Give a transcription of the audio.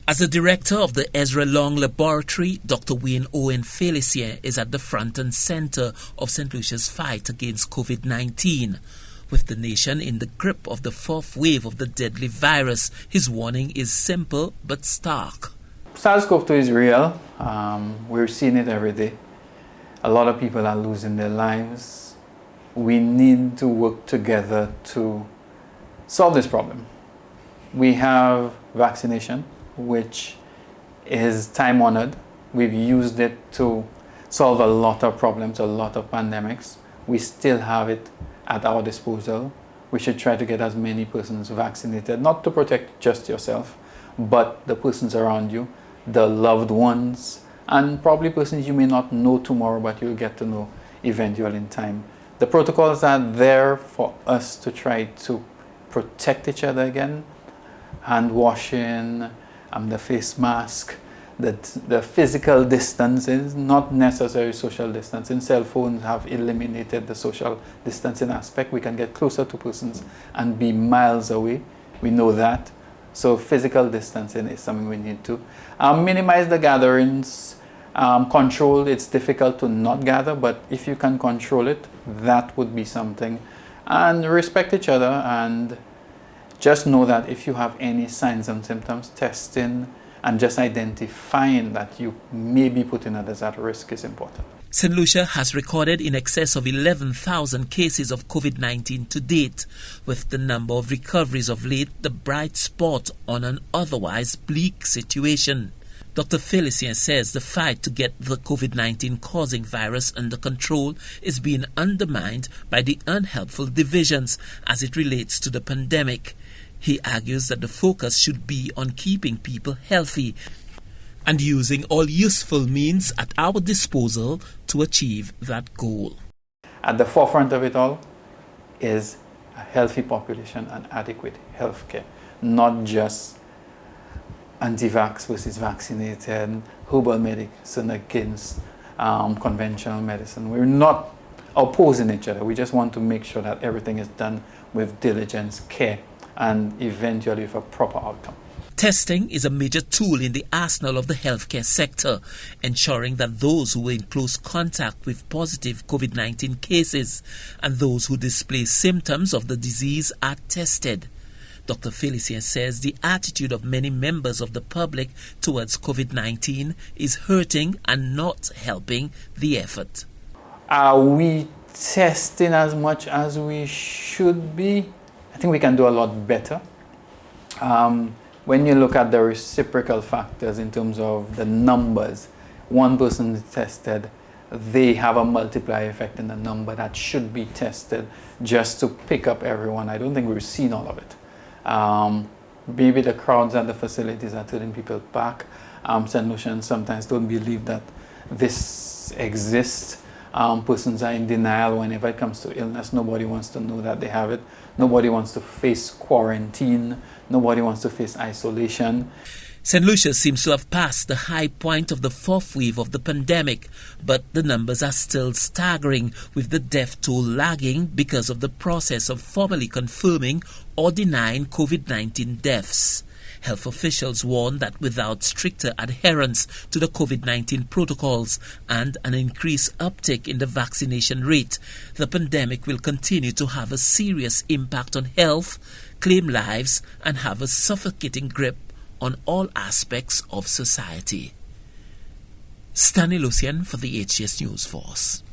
As the director of the Ezra Long Laboratory, Dr. Wayne Owen Felicien is at the front and center of St. Lucia's fight against COVID-19. With the nation in the grip of the fourth wave of the deadly virus, his warning is simple but stark. SARS-CoV-2 is real. We're seeing it every day. A lot of people are losing their lives. We need to work together to solve this problem. We have vaccination, which is time-honored. We've used it to solve a lot of problems, a lot of pandemics. We still have it at our disposal. We should try to get as many persons vaccinated, not to protect just yourself, but the persons around you, the loved ones, and probably persons you may not know tomorrow, but you'll get to know eventually in time. The protocols are there for us to try to protect each other again. Hand washing, the face mask, the physical distances, not necessarily social distancing. Cell phones have eliminated the social distancing aspect. We can get closer to persons and be miles away. We know that. So physical distancing is something we need to minimize the gatherings, control. It's difficult to not gather, but if you can control it, that would be something. And respect each other, and just know that if you have any signs and symptoms, testing and just identifying that you may be putting others at risk is important. St. Lucia has recorded in excess of 11,000 cases of COVID-19 to date, with the number of recoveries of late the bright spot on an otherwise bleak situation. Dr. Felicien says the fight to get the COVID-19 causing virus under control is being undermined by the unhelpful divisions as it relates to the pandemic. He argues that the focus should be on keeping people healthy and using all useful means at our disposal to achieve that goal. At the forefront of it all is a healthy population and adequate health care, not just anti-vax versus vaccinated, herbal medicine against conventional medicine. We're not opposing each other. We just want to make sure that everything is done with diligence, care, and eventually with a proper outcome. Testing is a major tool in the arsenal of the healthcare sector, ensuring that those who were in close contact with positive COVID-19 cases and those who display symptoms of the disease are tested. Dr. Felicien says the attitude of many members of the public towards COVID-19 is hurting and not helping the effort. Are we testing as much as we should be? I think we can do a lot better. When you look at the reciprocal factors in terms of the numbers, one person is tested, they have a multiplier effect in the number that should be tested just to pick up everyone. I don't think we've seen all of it. Maybe the crowds at the facilities are turning people back. St. Lucians sometimes don't believe that this exists. Persons are in denial whenever it comes to illness. Nobody wants to know that they have it. Nobody wants to face quarantine. Nobody wants to face isolation. St. Lucia seems to have passed the high point of the fourth wave of the pandemic, but the numbers are still staggering, with the death toll lagging because of the process of formally confirming or denying COVID-19 deaths. Health officials warn that without stricter adherence to the COVID-19 protocols and an increased uptick in the vaccination rate, the pandemic will continue to have a serious impact on health, claim lives, and have a suffocating grip on all aspects of society. Stanley Lucian for the HCS News Force.